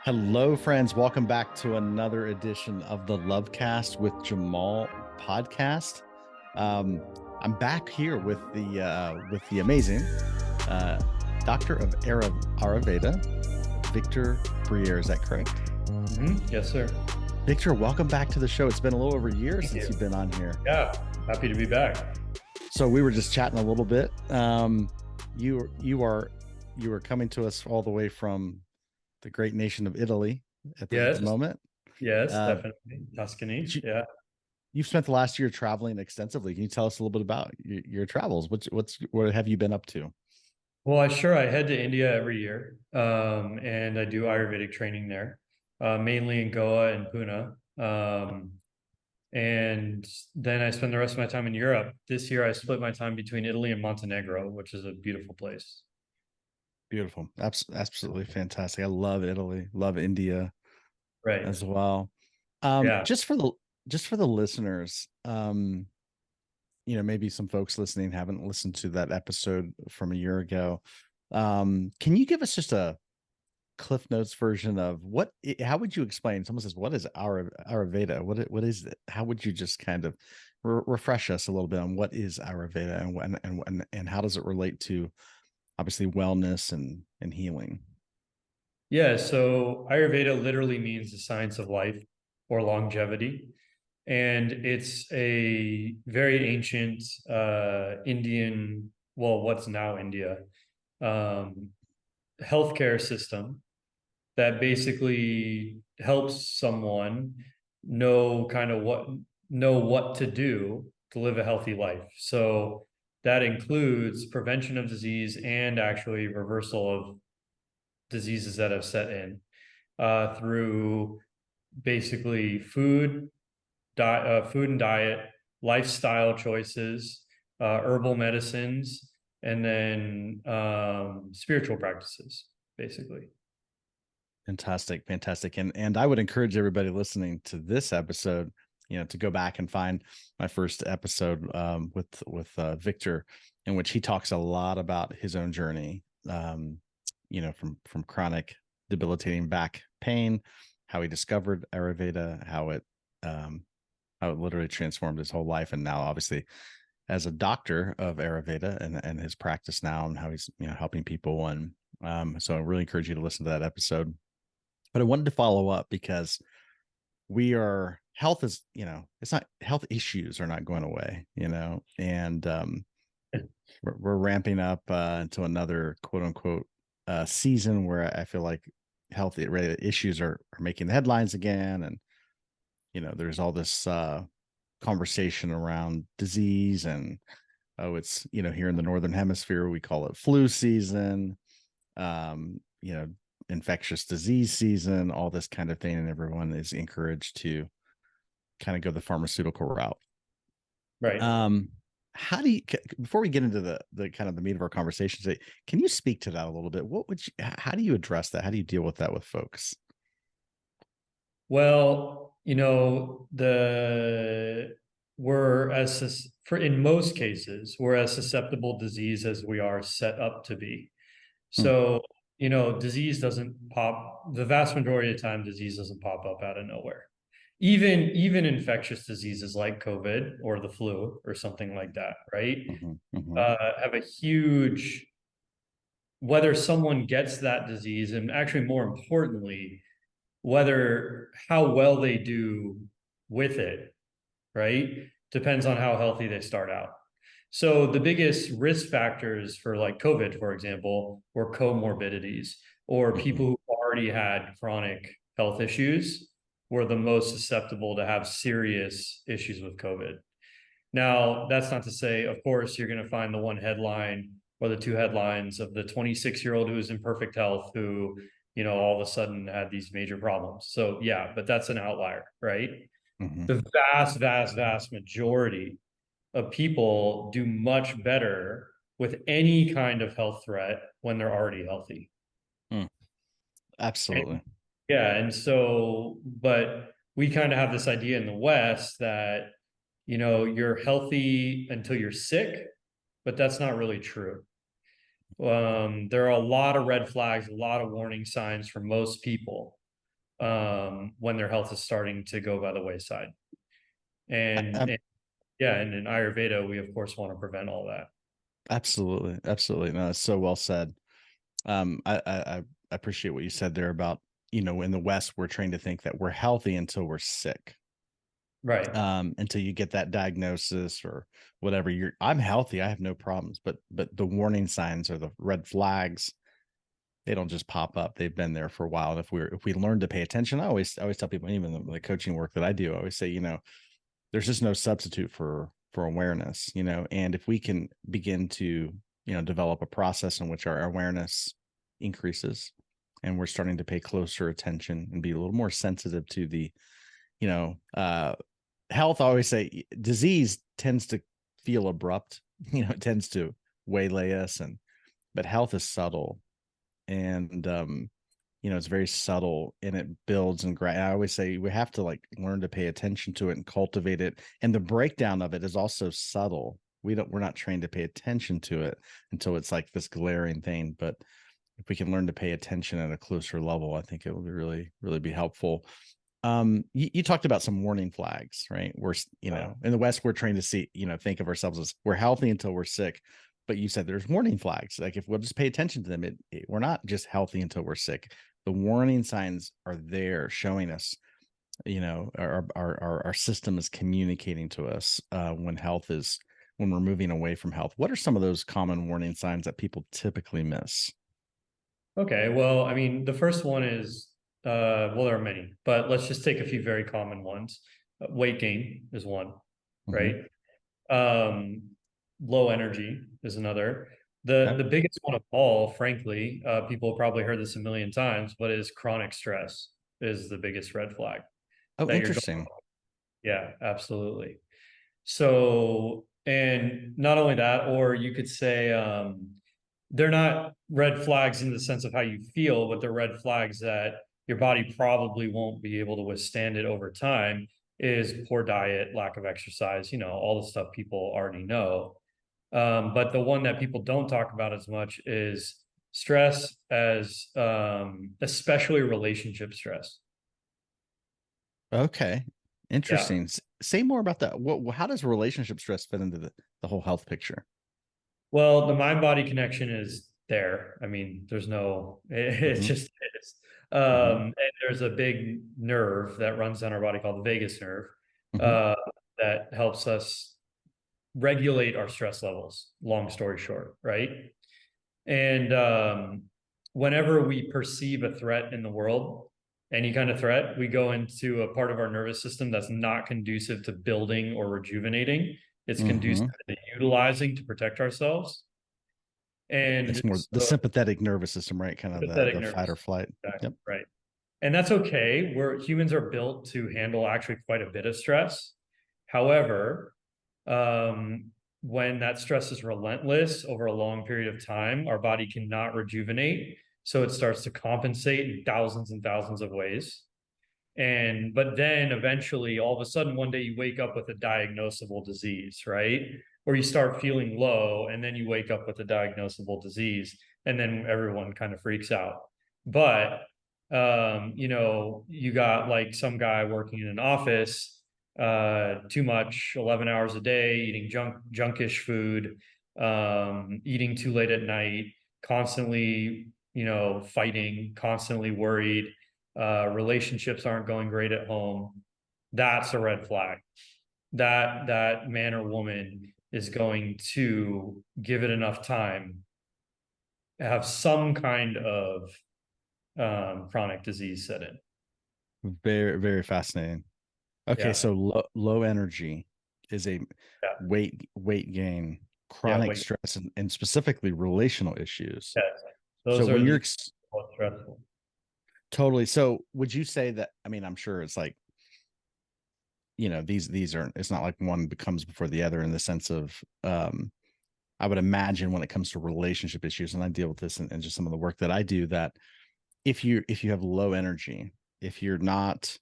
Hello, friends. Welcome back to another edition of the Lovecast with Jamal podcast. Um, I'm back here with the amazing Doctor of Ayurveda, Victor Briere. Is that correct? Yes, sir. Victor, welcome back to the show. It's been a little over a year since you've been on here. Yeah, happy to be back. So we were just chatting a little bit. You are coming to us all the way from the great nation of Italy at the moment. Yes, definitely. Tuscany. Yeah. You've spent the last year traveling extensively. Can you tell us a little bit about your travels? What have you been up to? Well, I head to India every year, and I do Ayurvedic training there, mainly in Goa and Pune. And then I spend the rest of my time in Europe. This year, I split my time between Italy and Montenegro, which is a beautiful place. Beautiful. Absolutely fantastic. I love Italy, love India Right. as well. Yeah. Just for the listeners, maybe some folks listening haven't listened to that episode from a year ago. Can you give us just a Cliff Notes version of how would you explain? Someone says, what is Ayurveda? What is it? How would you just kind of refresh us a little bit on what is Ayurveda and how does it relate to obviously wellness and healing? Yeah. So Ayurveda literally means the science of life or longevity. And it's a very ancient Indian, well, what's now India, um, healthcare system that basically helps someone know what to do to live a healthy life. So that includes prevention of disease and actually reversal of diseases that have set in through basically food and diet, lifestyle choices, herbal medicines, and then spiritual practices, basically. Fantastic. And I would encourage everybody listening to this episode, to go back and find my first episode with Victor, in which he talks a lot about his own journey, from chronic debilitating back pain, how he discovered Ayurveda, how it literally transformed his whole life, and now obviously as a doctor of Ayurveda and his practice now, and how he's helping people. And so I really encourage you to listen to that episode. But I wanted to follow up because health is, it's not, health issues are not going away, and we're ramping up into another quote unquote season where I feel like health issues are making the headlines again. And, there's all this conversation around disease and, it's, here in the Northern Hemisphere, we call it flu season, infectious disease season, all this kind of thing. And everyone is encouraged to kind of go the pharmaceutical route. Right. How do you, before we get into the kind of the meat of our conversation today, can you speak to that a little bit? How do you address that? How do you deal with that with folks? Well, in most cases, we're as susceptible disease as we are set up to be. So, disease doesn't pop, the vast majority of the time, disease doesn't pop up out of nowhere. Even infectious diseases like COVID or the flu or something like that, right? Have a huge, whether someone gets that disease, and actually more importantly, how well they do with it, right? Depends on how healthy they start out. So the biggest risk factors for like COVID, for example, were comorbidities, or people who already had chronic health issues were the most susceptible to have serious issues with COVID. Now, that's not to say, of course, you're going to find the one headline or the two headlines of the 26-year-old who was in perfect health who, all of a sudden had these major problems. So yeah, but that's an outlier, right? The vast majority of people do much better with any kind of health threat when they're already healthy. Absolutely. And so, but we kind of have this idea in the West that, you're healthy until you're sick, but that's not really true. There are a lot of red flags, a lot of warning signs for most people when their health is starting to go by the wayside. I, And yeah, and in Ayurveda, we of course want to prevent all that. absolutely, absolutely. No, it's so well said. I appreciate what you said there about, in the West, we're trained to think that we're healthy until we're sick. Right. Until you get that diagnosis or whatever. I'm healthy, I have no problems, but the warning signs or the red flags, they don't just pop up. They've been there for a while. And if we learn to pay attention, I always tell people, even the coaching work that I do, I always say, there's just no substitute for awareness, and if we can begin to, develop a process in which our awareness increases, and we're starting to pay closer attention and be a little more sensitive to the, you know, health. I always say disease tends to feel abrupt, it tends to waylay us, but health is subtle, and it's very subtle, and it builds and I always say we have to learn to pay attention to it and cultivate it. And the breakdown of it is also subtle. We're not trained to pay attention to it until it's like this glaring thing. But if we can learn to pay attention at a closer level, I think it will be really, really be helpful. You talked about some warning flags, right? We're, in the West, we're trained to see, think of ourselves as we're healthy until we're sick. But you said there's warning flags. Like if we'll just pay attention to them, we're not just healthy until we're sick. The warning signs are there showing us, our system is communicating to us when we're moving away from health. What are some of those common warning signs that people typically miss? Okay. Well, I mean, the first one is, well, there are many, but let's just take a few very common ones. Weight gain is one, Mm-hmm. right? Um, Low energy is another. The Okay. biggest one of all, frankly, people have probably heard this a million times, but is chronic stress is the biggest red flag Oh, that you're going. interesting. Yeah, absolutely. So, and not only that, or you could say, they're not red flags in the sense of how you feel, but they're red flags that your body probably won't be able to withstand it over time, is poor diet, lack of exercise, all the stuff people already know. But the one that people don't talk about as much is stress, as especially relationship stress. Okay. Yeah. Interesting. Say more about that. How does relationship stress fit into the whole health picture? Well, the mind body connection is there. I mean, there's no, it Mm-hmm. just is. Mm-hmm. And there's a big nerve that runs down our body called the vagus nerve, Mm-hmm. uh, that helps us regulate our stress levels, long story short, right? And whenever we perceive a threat in the world, any kind of threat, we go into a part of our nervous system that's not conducive to building or rejuvenating. It's conducive Mm-hmm. to utilizing to protect ourselves. It's And more the so sympathetic nervous system, right? Kind of the sympathetic the fight or nervous, flight. exactly, Yep. right. And that's okay. Humans are built to handle actually quite a bit of stress. However, um, when that stress is relentless over a long period of time, our body cannot rejuvenate. So it starts to compensate in thousands and thousands of ways. But then eventually, all of a sudden, one day you wake up with a diagnosable disease, right? Or you start feeling low, and then you wake up with a diagnosable disease, and then everyone kind of freaks out. But you got like some guy working in an office, too much, 11 hours a day, eating junkish food, eating too late at night, constantly, fighting, constantly worried, relationships aren't going great at home. That's a red flag. That man or woman is going to give it enough time, have some kind of chronic disease set in. Very, very fascinating. Okay, Yeah, so low energy is a yeah, weight gain, yeah. chronic Wait, stress, and specifically relational issues. yeah. So Those are when the you're most stressful. totally, so would you say that? I mean, I'm sure it's like, these are, it's not like one becomes before the other in the sense of, I would imagine when it comes to relationship issues, and I deal with this in just some of the work that I do, that if you have low energy, if you're not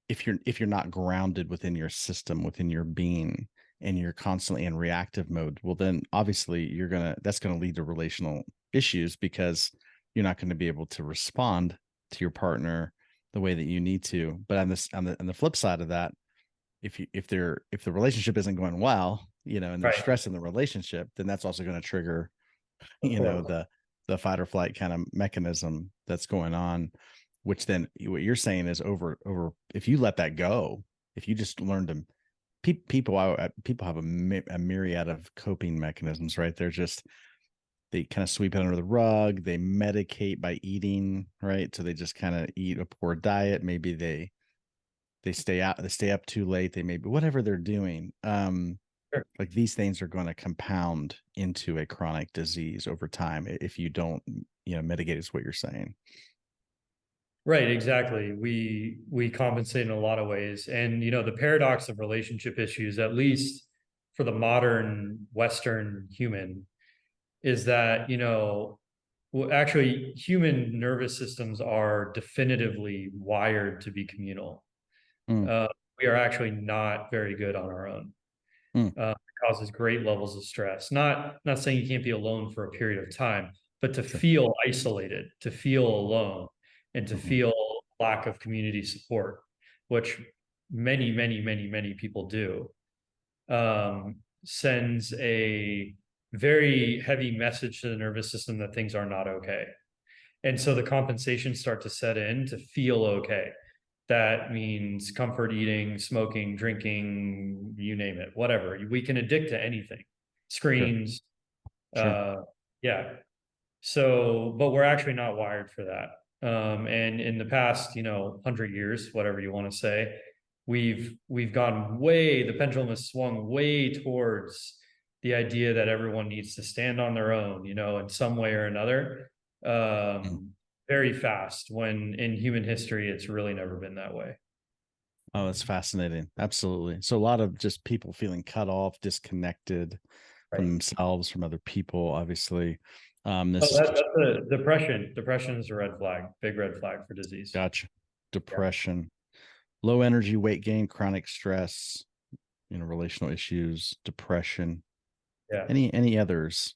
if you're not grounded within your system, within your being, and you're constantly in reactive mode, well, then obviously that's gonna lead to relational issues, because you're not going to be able to respond to your partner the way that you need to. But on the flip side of that, if the relationship isn't going well, and there's Right. stress in the relationship, then that's also going to trigger, Of course. the fight or flight kind of mechanism that's going on, which then what you're saying is over if you let that go, if you just learn to people have a myriad of coping mechanisms, right? They're just they kind of sweep it under the rug. They medicate by eating, right? So they just kind of eat a poor diet. Maybe they stay up too late. They maybe whatever they're doing. Sure. Like these things are going to compound into a chronic disease over time if you don't, mitigate is what you're saying. Right, exactly. We compensate in a lot of ways. And the paradox of relationship issues, at least for the modern Western human, is that, well, actually human nervous systems are definitively wired to be communal. Mm, Uh, we are actually not very good on our own. mm, It causes great levels of stress. Not saying you can't be alone for a period of time, but to sure. feel isolated, to feel alone, and to Hmm. feel lack of community support, which many, many, many, many people do, sends a very heavy message to the nervous system that things are not okay. And so the compensations start to set in to feel okay. That means comfort eating, smoking, drinking, you name it, whatever. We can addict to anything, Sure. screens. Sure. Yeah. So, but we're actually not wired for that. And in the past, 100 years, whatever you want to say, we've gone way, the pendulum has swung way towards the idea that everyone needs to stand on their own, in some way or another. Mm. Very fast when in human history, it's really never been that way. Oh, that's fascinating. Absolutely. So a lot of just people feeling cut off, disconnected from Right. themselves, from other people, obviously. Oh, This is just that's a depression. Depression is a red flag, big red flag for disease. gotcha. Yeah. Depression, low energy, weight gain, chronic stress, relational issues, depression. Yeah. Any others?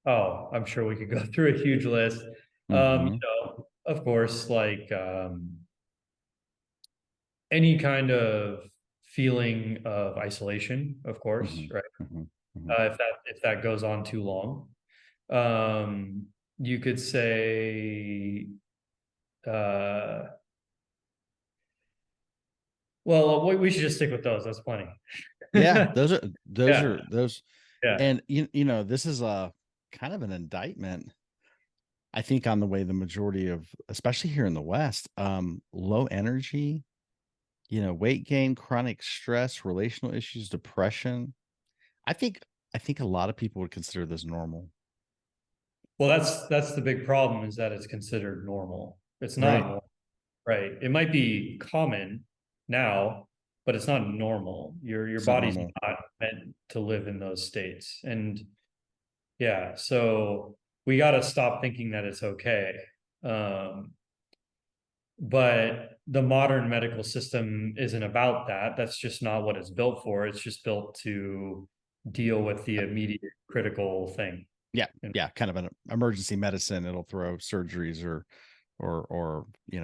Oh, I'm sure we could go through a huge list. Mm-hmm. Of course, like any kind of feeling of isolation, of course, Mm-hmm. right? Mm-hmm. Mm-hmm. If that goes on too long, um, you could say, uh, well, we should just stick with those. That's plenty. Yeah, those Yeah, are those, yeah. and this is a kind of an indictment, I think, on the way the majority of, especially here in the West, low energy, weight gain, chronic stress, relational issues, depression. I think I think a lot of people would consider this normal, Well, that's the big problem is that it's considered normal. It's not right? normal. Right. It might be common now, but it's not normal. Your It's not body's normal. not meant to live in those states. And yeah, so we got to stop thinking that it's okay. Um, but the modern medical system isn't about that. That's just not what it's built for. It's just built to deal with the immediate critical thing. Yeah, And yeah, kind of an emergency medicine. It'll throw surgeries or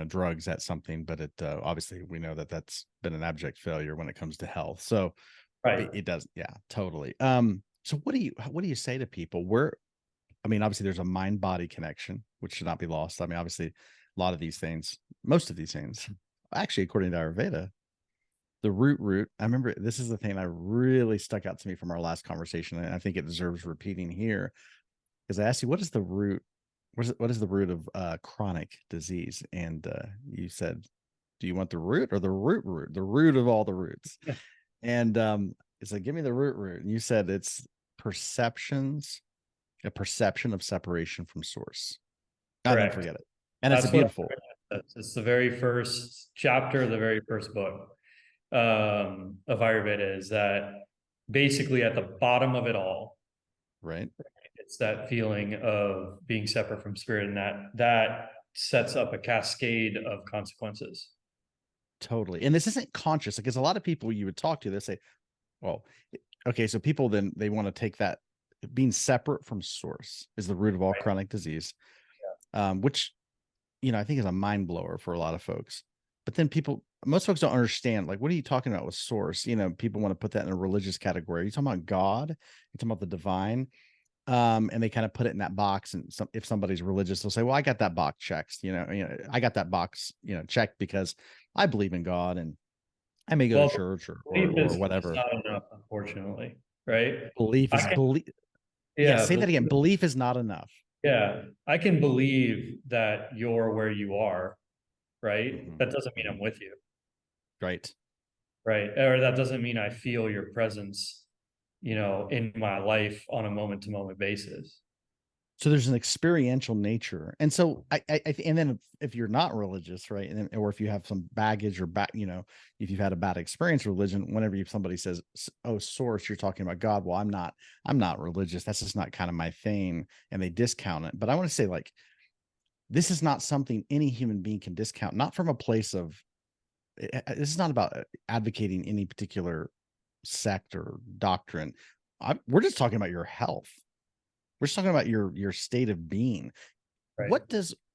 drugs at something, but it obviously we know that that's been an abject failure when it comes to health. So right. it does, yeah, totally. So what do you say to people? I mean, obviously there's a mind body connection, which should not be lost. I mean, obviously, a lot of these things, most of these things, actually, according to Ayurveda, the root. I remember this is the thing that really stuck out to me from our last conversation, and I think it deserves repeating here because I asked you, what is the root? What is the root of chronic disease? And you said, do you want the root or the root, the root of all the roots? And it's like, give me the root. And you said it's perceptions, a perception of separation from source. I'll never Correct. forget it. And it's a That's what beautiful, it's the very first chapter of the very first book of Ayurveda is that basically at the bottom of it all, right? it's that feeling of being separate from spirit, and that sets up a cascade of consequences. Totally. And this isn't conscious because a lot of people you would talk to, they say, well, okay, so people then they want to take that being separate from source is the root of all Right. chronic disease, which I think is a mind blower for a lot of folks. But then most folks don't understand, like, what are you talking about with source? People want to put that in a religious category. Are you talking about God? You talking about the divine? And they kind of put it in that box. And if somebody's religious, they'll say, well, I got that box checked. I got that box, checked because I believe in God and I may go to Well, church or or, belief or is whatever. not enough, unfortunately, right? Belief I is can, belief. Yeah, yeah, say that again. Belief is not enough. yeah, I can believe that you're where you are, right? Hmm. That doesn't mean Hmm. I'm with you, Right. right? Or that doesn't mean I feel your presence, in my life on a moment to moment basis. So there's an experiential nature. And so and then if you're not religious, right, and then, or if you have some baggage or if you've had a bad experience with religion, whenever somebody says, oh, source, you're talking about God. Well, I'm not religious. That's just not kind of my thing, and they discount it. But I want to say, like, this is not something any human being can discount, not from a place of this is not about advocating any particular sect or doctrine. We're just talking about your health. We're just talking about your state of being. Right.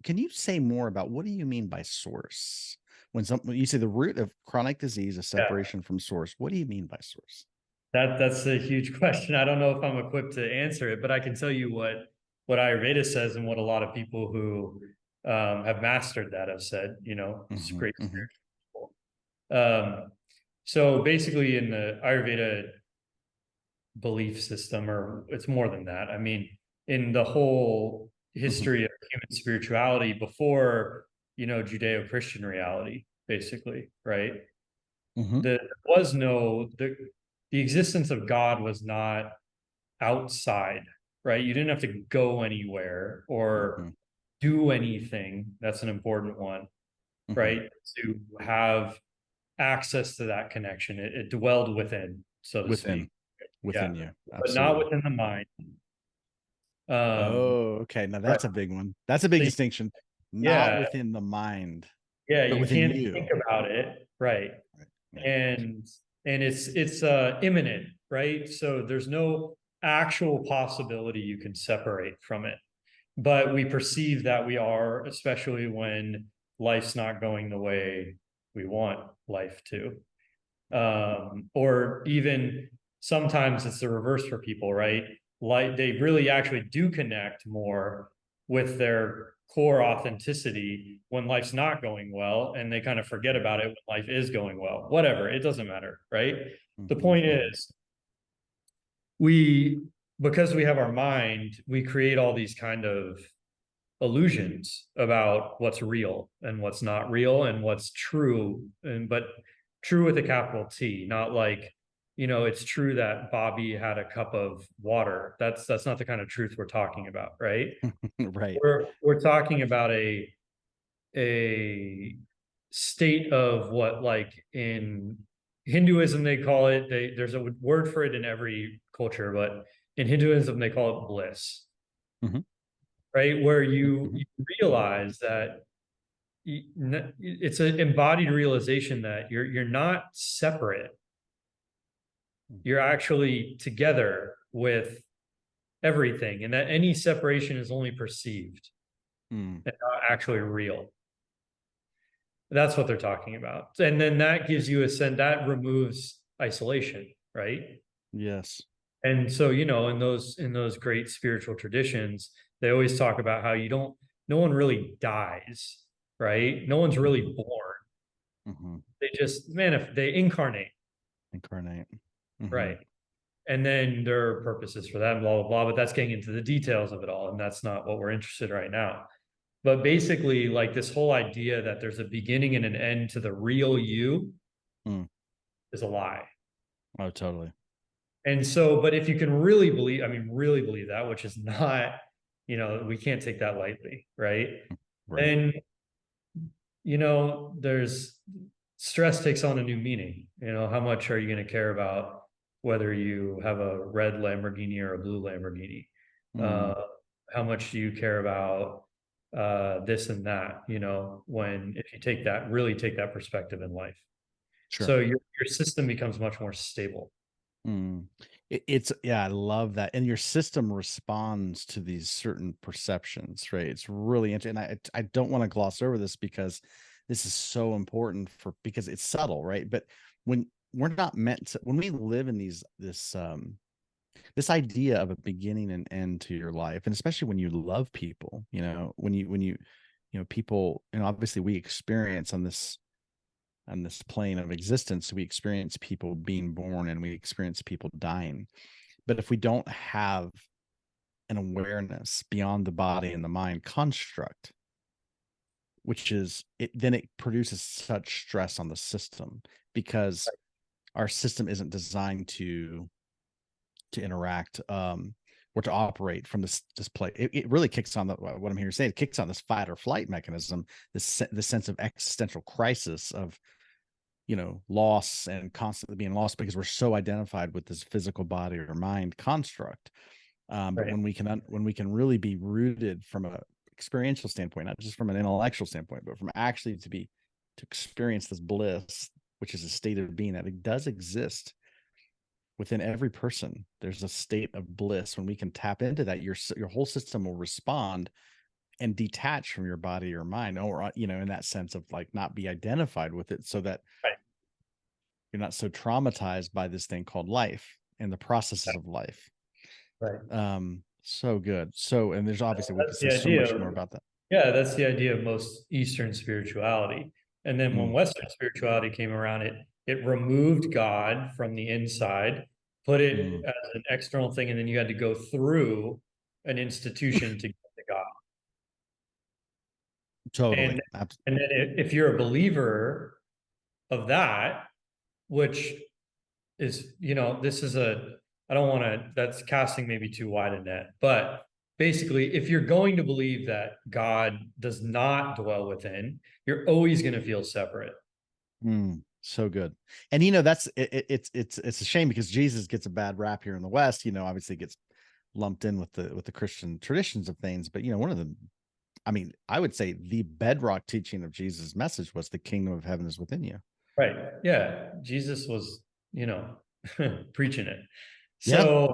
Can you say more about what do you mean by source? When you say the root of chronic disease is Yeah. separation from source, what do you mean by source? That's a huge question. I don't know if I'm equipped to answer it, but I can tell you what Ayurveda says and what a lot of people who have mastered that have said. It's Hmm. great Hmm. spiritual people. So basically, in the Ayurveda belief system, or it's more than that. I mean, in the whole Hmm. history of human spirituality before Judeo-Christian reality, basically, right? Hmm. There was no the existence of God was not outside, right? You didn't have to go anywhere or Hmm. do anything. That's an important one, Hmm. right? To have access to that connection. It dwelled within, so to speak. Within within Yeah. you, But not absolutely. within the mind. Um, Oh, okay. Now right. that's a big one. That's a big So, distinction. Not yeah, within the mind, yeah, but you within can't think you. about it, right? Right. Right. And it's imminent, right? So there's no actual possibility you can separate from it. But we perceive that we are, especially when life's not going the way we want life to. Or even sometimes it's the reverse for people, right? Like they really actually do connect more with their core authenticity when life's not going well, and they kind of forget about it when life is going well. Whatever, it doesn't matter, right? The Hmm. point Hmm. is, we because we have our mind, we create all these kind of illusions about what's real and what's not real and what's true, and but true with a capital T, not like, it's true that Bobby had a cup of water. That's not the kind of truth we're talking about, right? Right. We're talking about a state of what, like, in Hinduism they call it, there's a word for it in every culture, but in Hinduism they call it bliss, Hmm. right? Where you Hmm. realize that it's an embodied realization that you're not separate. You're actually together with everything, and that any separation is only perceived Mm. and not actually real. That's what they're talking about. And then that gives you a sense that removes isolation, right? Yes. And so, in those great spiritual traditions, they always talk about how no one really dies, right? No one's really Hmm. born. Hmm. They just, man, if they incarnate, Incarnate. Hmm. right? And then there are purposes for that, blah, blah, blah. But that's getting into the details of it all. And that's not what we're interested in right now. But basically, like, this whole idea that there's a beginning and an end to the real you Mm. is a lie. Oh, totally. And so, but if you can really believe, I mean, really believe that, which is not, we can't take that lightly, right? Right. Then, there's stress takes on a new meaning. How much are you going to care about whether you have a red Lamborghini or a blue Lamborghini? Mm. Uh, how much do you care about this and that, when if you really take that perspective in life. Sure. So your system becomes much more stable. Mm. It's yeah, I love that, and your system responds to these certain perceptions, right? It's really interesting. I don't want to gloss over this because this is so important for because it's subtle, right? But when we're not meant to, when we live in this idea of a beginning and end to your life, and especially when you love people, people, obviously we experience on this plane of existence, we experience people being born and we experience people dying. But if we don't have an awareness beyond the body and the mind construct, which is it, then it produces such stress on the system because our system isn't designed to interact or to operate from this play. It really kicks on what I'm here to say. It kicks on this fight or flight mechanism, this sense of existential crisis of loss and constantly being lost because we're so identified with this physical body or mind construct. But Right. when we can really be rooted from a experiential standpoint, not just from an intellectual standpoint, but from actually to experience this bliss, which is a state of being that it does exist within every person. There's a state of bliss. When we can tap into that, your whole system will respond and detach from your body or mind, or in that sense of like not be identified with it, so that Right. you're not so traumatized by this thing called life and the processes of life. Right. So good. So, and there's obviously we could That's say the so idea much more of, about that. yeah, that's the idea of most Eastern spirituality. And then when Mm, Western spirituality came around, it removed God from the inside, put it mm, as an external thing, and then you had to go through an institution to get to God. totally. And and then if you're a believer of that, which is, this is I don't want to, that's casting maybe too wide a net, but basically, if you're going to believe that God does not dwell within, you're always going to feel separate. So good. And that's it's a shame because Jesus gets a bad rap here in the West. Obviously gets lumped in with the Christian traditions of things. But one of the, I mean, I would say the bedrock teaching of Jesus' message was the kingdom of heaven is within you. Right. Yeah. Jesus was, preaching it. Yeah. So,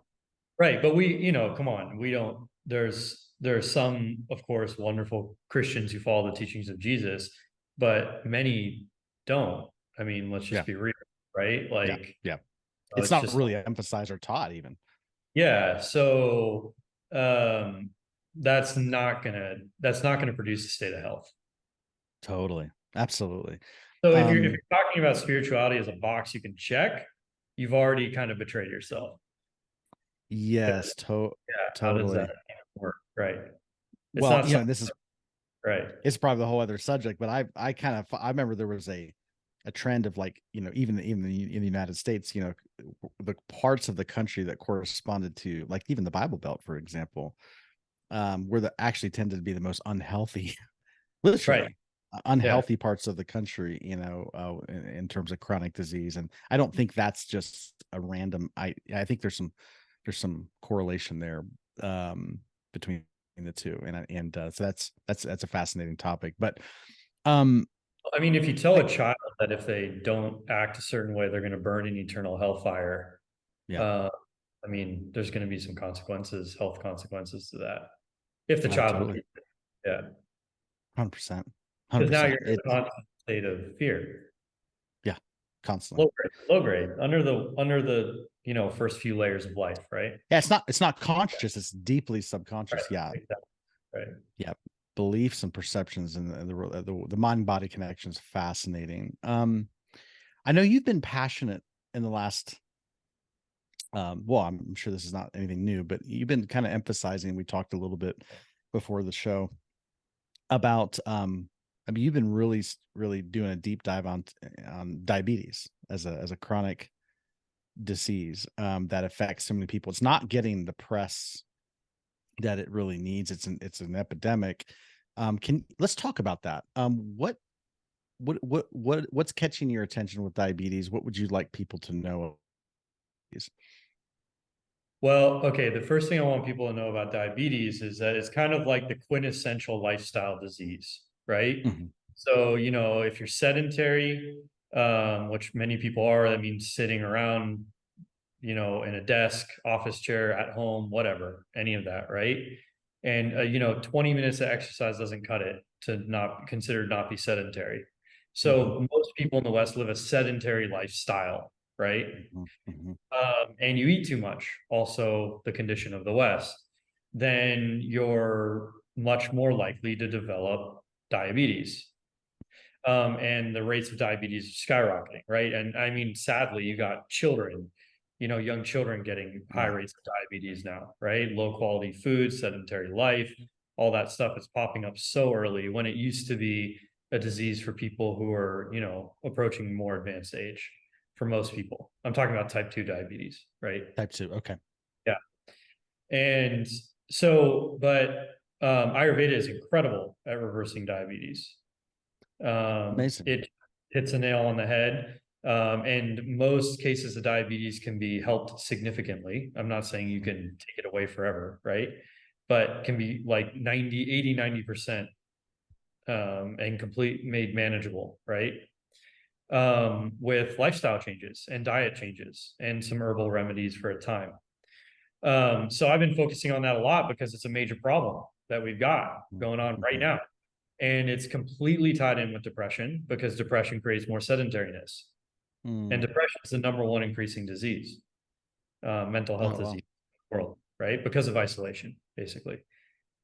right. But we, come on, we don't, there's some, of course, wonderful Christians who follow the teachings of Jesus, but many don't. I mean, let's just Yeah. be real, right? Yeah. Like, Yeah. It's it's not just, really emphasized or taught even. yeah. So, um, that's not gonna produce a state of health. Totally. Absolutely. So if Um, you're talking about spirituality as a box you can check, you've already kind of betrayed yourself. yes, Yeah, how does that totally. work? Right. It's Well, not something, this is right. it's probably the whole other subject, but I remember there was a trend of like, even in the United States, the parts of the country that corresponded to like even the Bible Belt, for example, were the actually tended to be the most unhealthy, Right. literally Yeah. unhealthy parts of the country, in terms of chronic disease. And I don't think that's just a random. I think there's some correlation there between the two, and so that's a fascinating topic. But um, I mean, if you tell I, a child that if they don't act a certain way, they're going to burn in eternal hellfire, yeah, uh, I mean, there's going to be some consequences, health consequences to that. If the oh, child totally, believes it. Yeah. 100%, hundred Because now you're percent. in It a constant state of fear. yeah, constantly. Low grade, under the first few layers of life, right? Yeah, it's not conscious. It's deeply Right. subconscious. Yeah, Exactly. Right. yeah. Beliefs and perceptions and the mind body connection is fascinating. I know you've been passionate in the last. Well, I'm sure this is not anything new, but you've been kind of emphasizing. We talked a little bit before the show about. I mean, you've been really doing a deep dive on diabetes as a chronic disease that affects so many people. It's not getting the press that it really needs. It's an epidemic. Can let's talk about that. What's catching your attention with diabetes? What would you like people to know? Well, okay, the first thing I want people to know about diabetes is that it's kind of like the quintessential lifestyle disease, right? Mhm. So, if you're sedentary, which many people are, that means sitting around in a desk, office chair, at home, whatever, any of that, right? And 20 minutes of exercise doesn't cut it to not considered not be sedentary. Mhm, So most people in the West live a sedentary lifestyle, right? mhm, mhm. And you eat too much, also the condition of the West, then you're much more likely to develop diabetes. And the rates of diabetes are skyrocketing, right? And I mean, sadly, you got children, young children getting high Yeah. rates of diabetes now, right? Low quality food, sedentary life, all that stuff is popping up so early when it used to be a disease for people who are, approaching more advanced age for most people. I'm talking about type 2 diabetes, right? Type 2. Okay. Yeah. And so, but Ayurveda is incredible at reversing diabetes. Amazing. It hits a nail on the head. And most cases of diabetes can be helped significantly. I'm not saying you can take it away forever, right? But can be like 90% and made manageable, right? With lifestyle changes and diet changes and some herbal remedies for a time. So I've been focusing on that a lot because it's a major problem that we've got Mhm, going on right mhm, now. And it's completely tied in with depression because depression creates more sedentariness. And mm. depression is the number one increasing disease, mental health Oh, wow. disease in the world, right? Because of isolation, basically.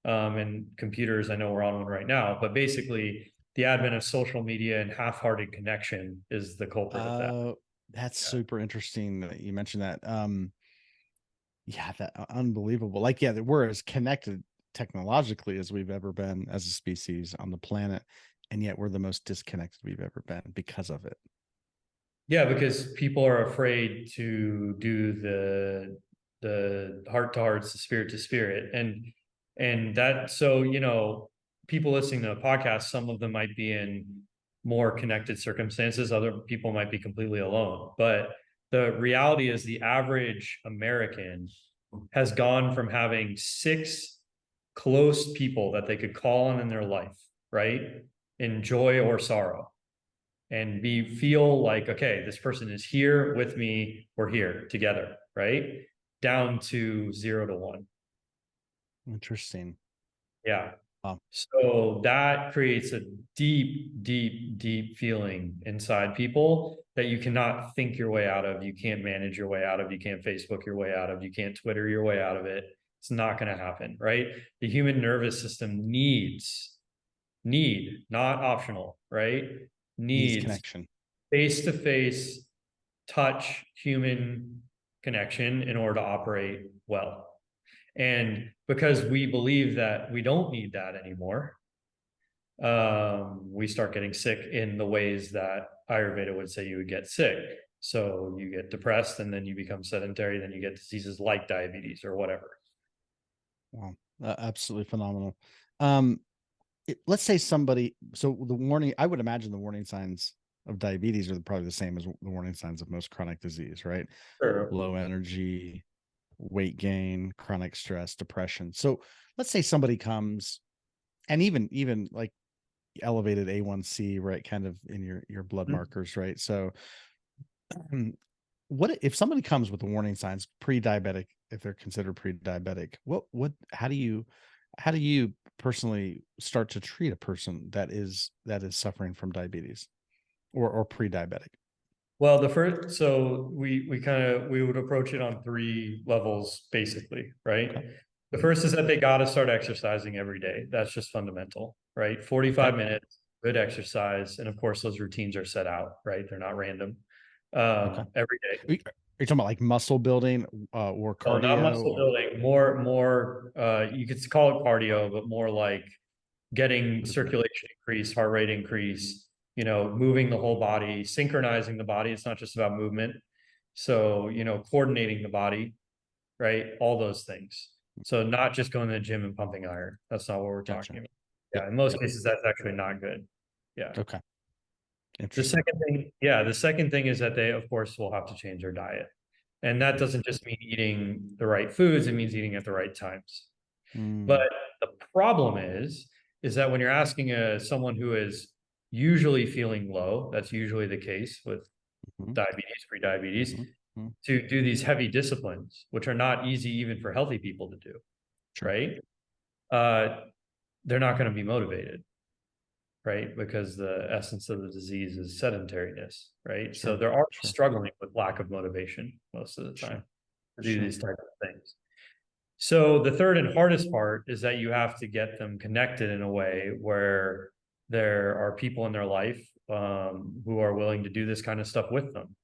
And computers, I know we're on one right now, but basically the advent of social media and half-hearted connection is the culprit of that. Uh, that's Yeah. super interesting that you mentioned that. Yeah, that unbelievable. Like, yeah, that we're as connected technologically as we've ever been as a species on the planet, and yet we're the most disconnected we've ever been because of it. Yeah, because people are afraid to do the heart to hearts, the spirit to spirit, and that so people listening to the podcast, some of them might be in more connected circumstances, other people might be completely alone. But the reality is, the average American has gone from having six close people that they could call on in their life, right, in joy or sorrow and feel like, okay, this person is here with me, we're here together, right, down to 0 to 1. Interesting. Yeah. Wow. So that creates a deep feeling inside people that you cannot think your way out of, you can't manage your way out of, you can't Facebook your way out of, you can't Twitter your way out of it. It's not going to happen, right? The human nervous system not optional, right, Needs needs connection. face-to-face touch human connection in order to operate well. And because we believe that we don't need that anymore, we start getting sick in the ways that Ayurveda would say you would get sick. So you get depressed and then you become sedentary, then you get diseases like diabetes or whatever. Wow. Absolutely phenomenal. Um, let's say somebody, so the warning, I would imagine the warning signs of diabetes are probably the same as the warning signs of most chronic disease, right? Sure. Low energy, weight gain, chronic stress, depression. So let's say somebody comes and even like elevated A1C, right? Kind of in your blood Mhm. markers, right? So what if somebody comes with the warning signs, pre-diabetic, if they're considered pre-diabetic, what how do you personally start to treat a person that is suffering from diabetes or pre-diabetic? Well, the first, so we would approach it on three levels, basically, right? Okay. The first is that they got to start exercising every day. That's just fundamental, right? Okay. 45 minutes, good exercise. And of course, those routines are set out, right? They're not random. Okay. Every day. Are you talking about like muscle building or No, not cardio muscle or building, more, you could call it cardio, but more like getting circulation increase, heart rate increase, moving the whole body, synchronizing the body. It's not just about movement. So, coordinating the body, right? All those things. So not just going to the gym and pumping iron. That's not what we're gotcha. talking about. Yep. Yeah, in most Yep. cases, that's actually not good. Yeah. Okay. The Interesting. second thing, yeah, the second thing is that they, of course, will have to change their diet. And that doesn't just mean eating the right foods, it means eating at the right times. But Mm, the problem is that when you're asking someone who is usually feeling low, that's usually the case with mhm, diabetes, pre-diabetes, mhm. Mhm. to do these heavy disciplines, which are not easy even for healthy people to do, Sure. right? Uh, they're not going to be motivated, right? Because the essence of the disease is sedentariness, right? So Sure. they're already Sure. struggling with lack of motivation most of the time Sure. to do Sure. these types of things. So the third and hardest part is that you have to get them connected in a way where there are people in their life who are willing to do this kind of stuff with them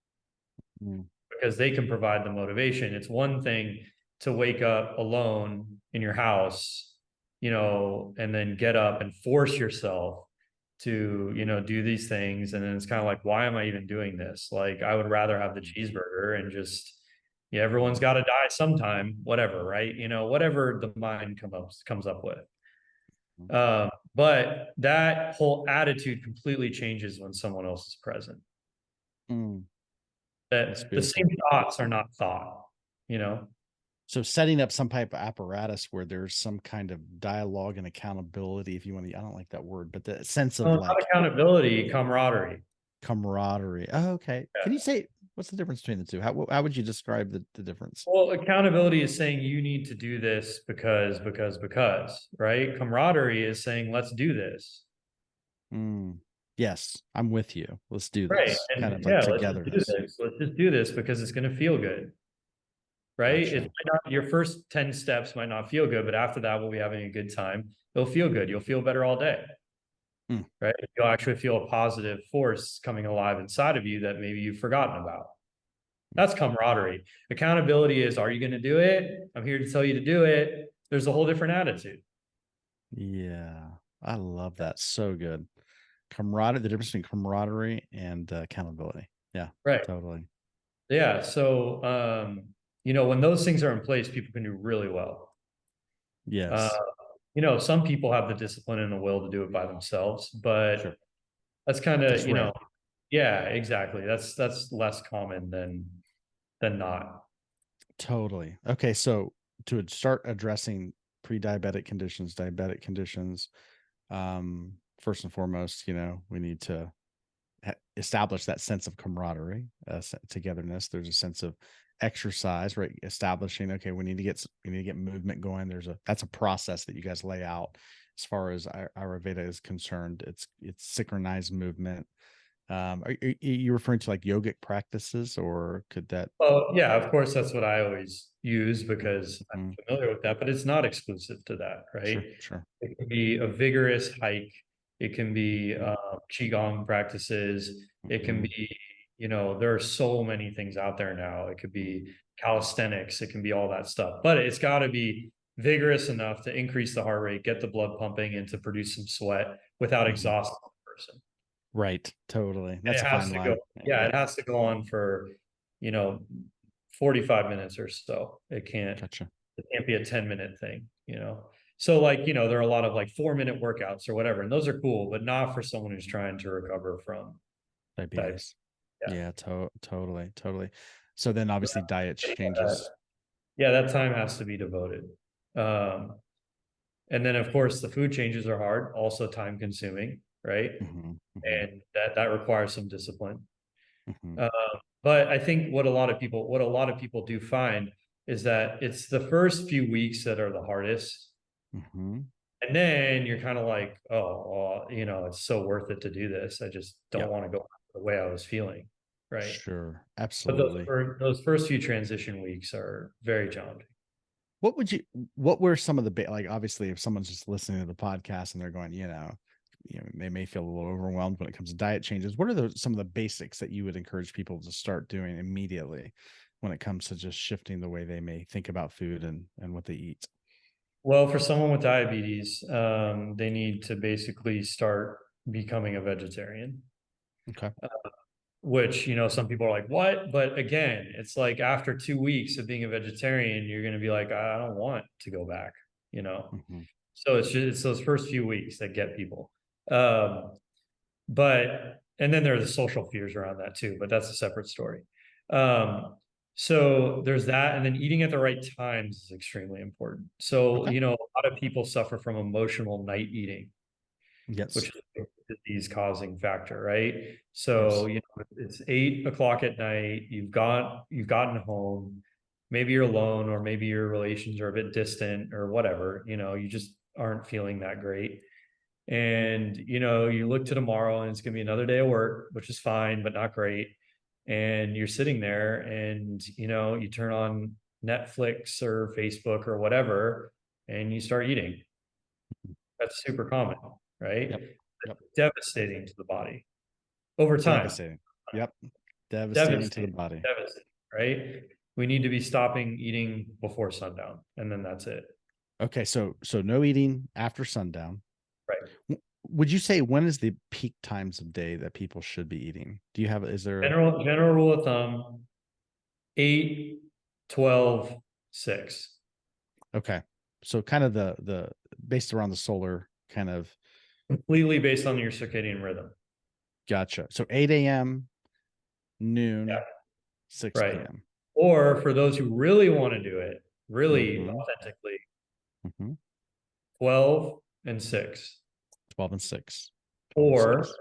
Mm. because they can provide the motivation. It's one thing to wake up alone in your house, and then get up and force yourself to, do these things. And then it's kind of like, why am I even doing this? Like, I would rather have the cheeseburger and just, yeah, everyone's got to die sometime, whatever, right? Whatever the mind comes up with. But that whole attitude completely changes when someone else is present. Mm. That's That the same beautiful. thoughts are not thought, you know? So setting up some type of apparatus where there's some kind of dialogue and accountability, if you want to, I don't like that word, but the sense No, of not like accountability, camaraderie. camaraderie. Oh, okay. Can you Yeah. say what's the difference between the two? How would you describe the difference? Well, accountability is saying you need to do this because, right? Camaraderie is saying, let's do this. Mm. Yes, I'm with you. Let's do Right. this. Kind And of like yeah, let's just do togetherness. this. Let's just do this because it's going to feel good. Right. It Gotcha. might not, your first 10 steps might not feel good, but after that, we'll be having a good time. It'll feel good. You'll feel better all day. Mm. Right. You'll actually feel a positive force coming alive inside of you that maybe you've forgotten about. That's camaraderie. Accountability is, are you going to do it? I'm here to tell you to do it. There's a whole different attitude. Yeah, I love that. So good. Camaraderie, the difference between camaraderie and accountability. Yeah, Right. totally. Yeah. So, when those things are in place, people can do really well. Uh, Yes, some people have the discipline and the will to do it by themselves, but sure. that's kind of, That's rare. yeah, exactly. That's less common than not. Totally. Okay, so to start addressing pre-diabetic conditions, diabetic conditions, first and foremost, we need to establish that sense of camaraderie, togetherness. There's a sense of exercise, right? Establishing, okay, we need to get movement going. That's a process that you guys lay out as far as Ayurveda is concerned. It's synchronized movement. Are you referring to like yogic practices, or could that? Well, yeah, of course, that's what I always use because I'm Mhm. familiar with that, but it's not exclusive to that, right? Sure, sure. It can be a vigorous hike. It can be Mhm, qigong practices. It can mhm, be, there are so many things out there now. It could mhm, be calisthenics. It can be all that stuff, but it's got to be vigorous enough to increase the heart rate, get the blood pumping, and to produce some sweat without mhm. exhausting the person. Right, totally. And That's it a has fine to go, line. yeah, Yeah, it has to go on for, you know, 45 minutes or so. gotcha. It can't be a 10-minute thing. So like, there are a lot of like 4-minute workouts or whatever, and those are cool, but not for someone who's trying to recover from diabetes. Diabetes. Yeah. Yeah, totally, totally. So then obviously diet changes. Yeah, that time has to be devoted. Um, and then of course the food changes are hard, also time consuming, right? Mhm, mhm, And that requires some discipline. mhm, Uh, but I think what a lot of people do find is that it's the first few weeks that are the hardest. mhm. And then you're kind of like, oh, well, it's so worth it to do this. I just don't Yep, want to go the way I was feeling. Right. sure, But those absolutely. those first few transition weeks are very challenging. What would you what were some of the like obviously if someone's just listening to the podcast and they're going, they may feel a little overwhelmed when it comes to diet changes. What are some of the basics that you would encourage people to start doing immediately when it comes to just shifting the way they may think about food and what they eat? Well, for someone with diabetes, they need to basically start becoming a vegetarian. Okay. Which, some people are like, what? But again, it's like after 2 weeks of being a vegetarian, you're going to be like, I don't want to go back, you know? Hmm. So it's those first few weeks that get people. Um, and then there are the social fears around that too, but that's a separate story. Um, so there's that. And then eating at the right times is extremely important. So, Okay. a lot of people suffer from emotional night eating, which Yes. is disease causing factor, right? So, Yes. it's 8 o'clock at night, you've gotten home, maybe you're alone, or maybe your relations are a bit distant or whatever, you just aren't feeling that great. And, you look to tomorrow and it's going to be another day of work, which is fine, but not great. And you're sitting there and, you turn on Netflix or Facebook or whatever, and you start eating. That's super common, right? Yep. Yep. Devastating to the body over time. Devastating. Yep. Devastating to the Devastating, body. devastating, right? We need to be stopping eating before sundown, and then that's it. Okay. So no eating after sundown. Right. Would you say when is the peak times of day that people should be eating? Do you have, is there, General rule of thumb, 8, 12, 6. okay. So kind of the based around the solar kind of, Completely based on your circadian rhythm. gotcha. So 8 a.m., Yeah, noon, 6 right. p.m. Or for those who really want to do it, really Mm-hmm. authentically, Mm-hmm. 12 and 6. 12 and 6. 12 and Or 6.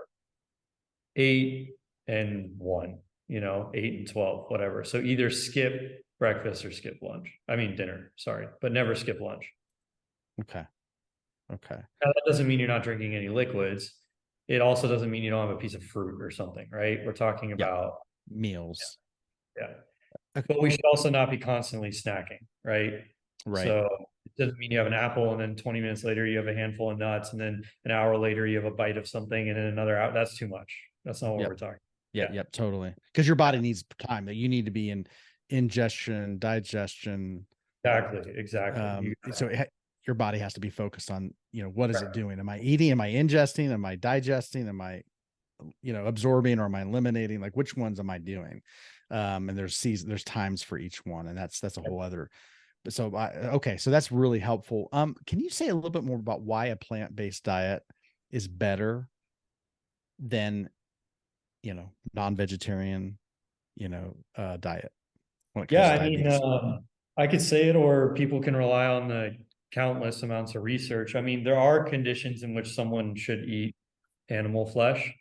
8 and 1, 8 and 12, whatever. So either skip breakfast or skip lunch. I mean, dinner, sorry, but never skip lunch. Okay. Okay. Now, that doesn't mean you're not drinking any liquids. It also doesn't mean you don't have a piece of fruit or something, right? We're talking Yep. about, Meals. yeah. Okay. But we should also not be constantly snacking, right? Right. So it doesn't mean you have an apple and then 20 minutes later you have a handful of nuts and then an hour later you have a bite of something and then another hour. That's too much. That's not what Yep. we're talking. Yep. Yeah. Yep. Totally. Because your body needs time, that you need to be in ingestion, digestion. Exactly. So your body has to be focused on, what is it doing? Am I eating? Am I ingesting? Am I digesting? Am I, absorbing, or am I eliminating? Like, which ones am I doing? And there's times for each one, and that's a whole other. But so okay, so that's really helpful. Can you say a little bit more about why a plant-based diet is better than, non-vegetarian, diet when it comes Yeah, to I mean, diabetes? I could say it, or people can rely on the countless amounts of research. I mean, there are conditions in which someone should eat animal flesh.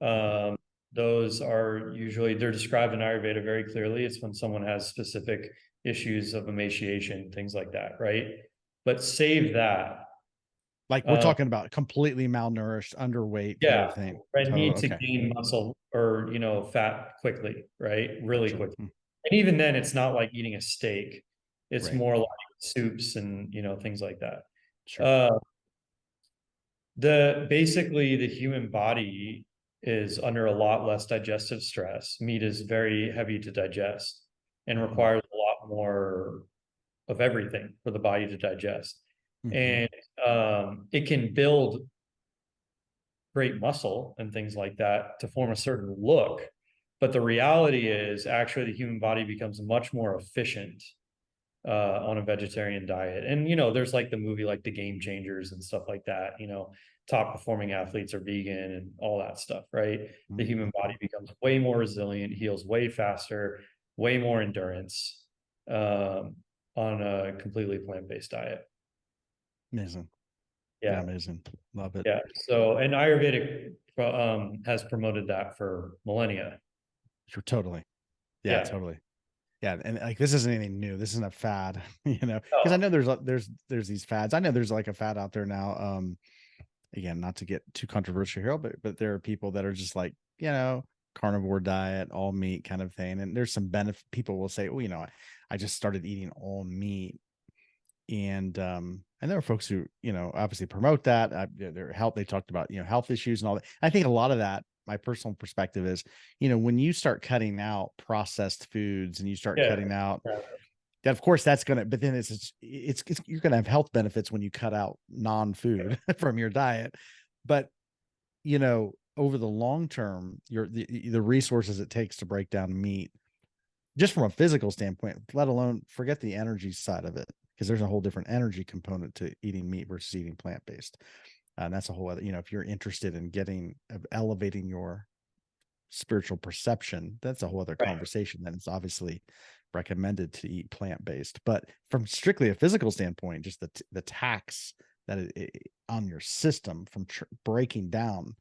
Um, those are usually, they're described in Ayurveda very clearly. It's when someone has specific issues of emaciation, things like that, right? But save that. Like, we're talking about completely malnourished, underweight kind Yeah, of thing. I need Total. to Okay. gain muscle or, fat quickly, right? Really Gotcha. quickly. And even then, it's not like eating a steak. It's Right. more like soups and, things like that. Sure. Uh, basically the human body is under a lot less digestive stress. Meat is very heavy to digest and Mm-hmm. requires a lot more of everything for the body to digest. Mm-hmm. And it can build great muscle and things like that to form a certain look. But the reality is actually the human body becomes much more efficient on a vegetarian diet. And, there's like the movie, like The Game Changers and stuff like that, top performing athletes are vegan and all that stuff, right? Mm-hmm. The human body becomes way more resilient, heals way faster, way more endurance on a completely plant-based diet. Amazing. Yeah, Yeah. amazing. Love it. Yeah. So, and Ayurvedic has promoted that for millennia. Sure, totally. Yeah, Yeah. totally. Yeah, and like, this isn't anything new. This isn't a fad, because I Oh, know there's these fads. I know there's like a fad out there now. Again, not to get too controversial here, but there are people that are just like, carnivore diet, all meat kind of thing. And there's some benefit. People will say, oh, I just started eating all meat. And there are folks who, obviously promote that. Their health, they talked about, health issues and all that. I think a lot of that, my personal perspective is, when you start cutting out processed foods and you start yeah. cutting out that, of course that's going to, but then it's you're going to have health benefits when you cut out non-food from your diet. But, over the long term, the resources it takes to break down meat, just from a physical standpoint, let alone forget the energy side of it, because there's a whole different energy component to eating meat versus eating plant-based. And that's a whole other, if you're interested in elevating your spiritual perception, that's a whole other Right. conversation. Then it's obviously recommended to eat plant-based. But from strictly a physical standpoint, just the tax that on your system from breaking down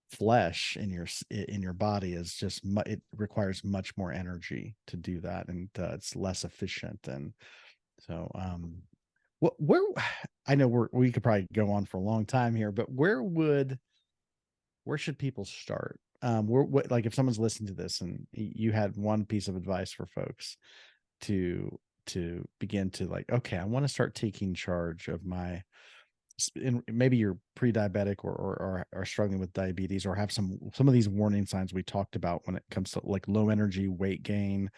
flesh in your body is just it requires much more energy to do that, and it's less efficient. And so where I know we could probably go on for a long time here, but where should people start? What, like if someone's listening to this and you had one piece of advice for folks to begin to like, okay, I want to start taking charge of my, maybe you're pre-diabetic or are struggling with diabetes, or have some of these warning signs we talked about when it comes to like low energy, weight gain,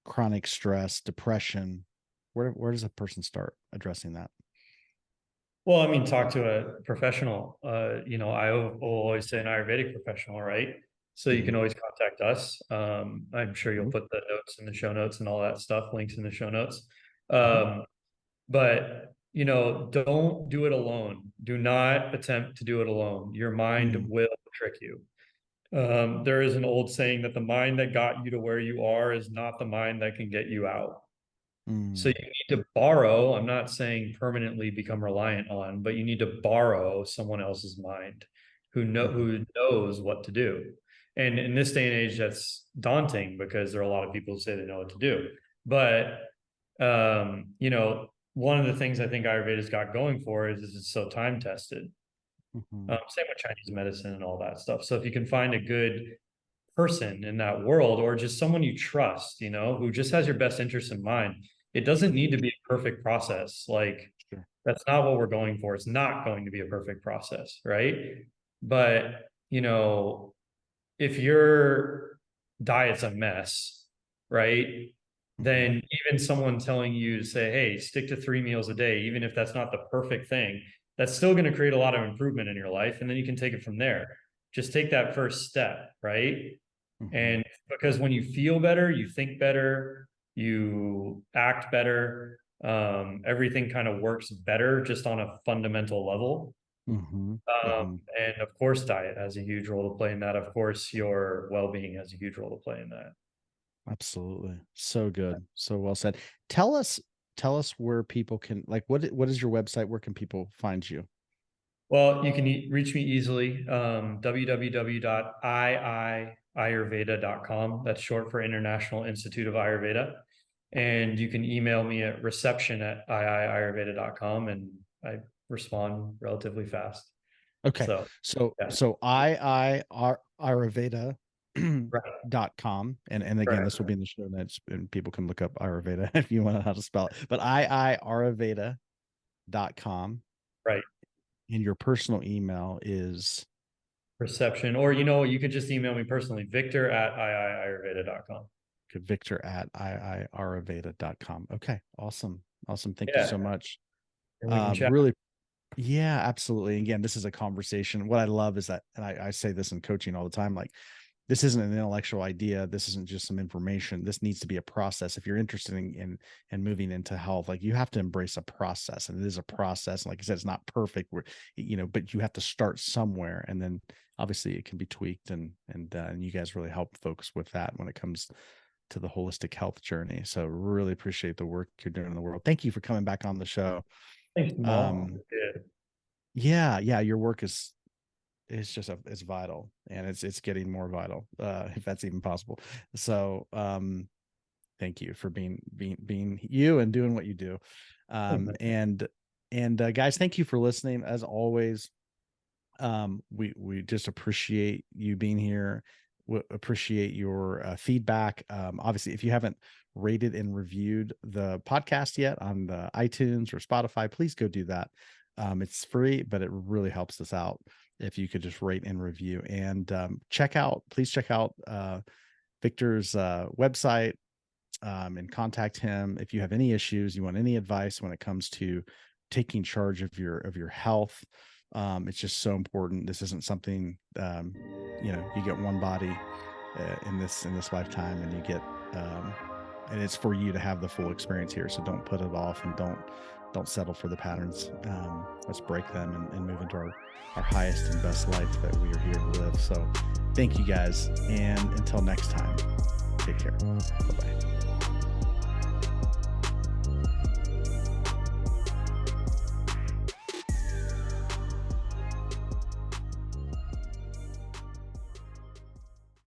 chronic stress, depression. Where does a person start addressing that? Well, I mean, talk to a professional. I will always say an Ayurvedic professional, right? So you can Mhm. always contact us. I'm sure you'll Mhm. put the notes in the show notes and all that stuff, links in the show notes. Mhm. But don't do it alone. Do not attempt to do it alone. Your mind Mm. will trick you. There is an old saying that the mind that got you to where you are is not the mind that can get you out. So Mm. you need to borrow, I'm not saying permanently become reliant on, but you need to borrow someone else's mind Mhm. who knows what to do. And in this day and age, that's daunting because there are a lot of people who say they know what to do. But one of the things I think Ayurveda's got going for it is it's so time tested. Mhm. Same with Chinese medicine and all that stuff. So if you can find a good person in that world, or just someone you trust, who just has your best interest in mind. It doesn't Sure. need to be a perfect process. Like, Sure. that's not what we're going for. It's not going to be a perfect process, right? But, if your diet's a mess, right? Mhm. Then even someone telling you to say, hey, stick to 3 meals a day, even if that's not the perfect thing, that's still going to create a lot of improvement in your life. And then you can take it from there. Just take that first step, right? Mhm. And because when you feel better, you think better, you act better, everything kind of works better just on a fundamental level. Mhm. Um, Mhm. and of course, diet has a huge role to play in that. Of course, your well-being has a huge role to play in that. Absolutely. So good. So well said. Tell us tell us where people can, like, what is your website? Where can people find you? Well, you can reach me easily, www.iiayurveda.com. That's short for International Institute of Ayurveda. And you can email me at reception@iiayurveda.com, and I respond relatively fast. Okay. So, yeah, I Ayurveda right, .com. And again, right, this will be in the show notes and people can look up Ayurveda if you want to know how to spell it. But Ayurveda.com. right. And your personal email is Reception. Or, you could just email me personally, victor@iiayurveda.com. Victor at Ayurveda.com. Okay. Awesome. Awesome. Thank you so Yeah. much. And we can chat. Really. Yeah, absolutely. Again, this is a conversation. What I love is that, and I say this in coaching all the time, like, this isn't an intellectual idea. This isn't just some information. This needs to be a process. If you're interested in moving into health, like, you have to embrace a process, and it is a process. And like I said, it's not perfect. But you have to start somewhere, and then obviously it can be tweaked, and you guys really help folks with that when it comes to the holistic health journey. So really appreciate the work you're doing in the world. Thank you for coming back on the show. Thanks, Jamal. Um, Yeah. yeah, your work is just it's vital, and it's getting more vital, if that's even possible. So thank you for being you and doing what you do. Thanks, man. And guys, thank you for listening. As always, we just appreciate you being here. We appreciate your feedback. Obviously, if you haven't rated and reviewed the podcast yet on the iTunes or Spotify, please go do that. It's free, but it really helps us out if you could just rate and review. And please check out Victor's website, and contact him if you have any issues, you want any advice when it comes to taking charge of your health. It's just so important. This isn't something, you get one body in this lifetime, and you get and it's for you to have the full experience here. So don't put it off, and don't settle for the patterns. Let's break them and move into our highest and best life that we are here to live. So thank you guys, and until next time, take care. Bye bye.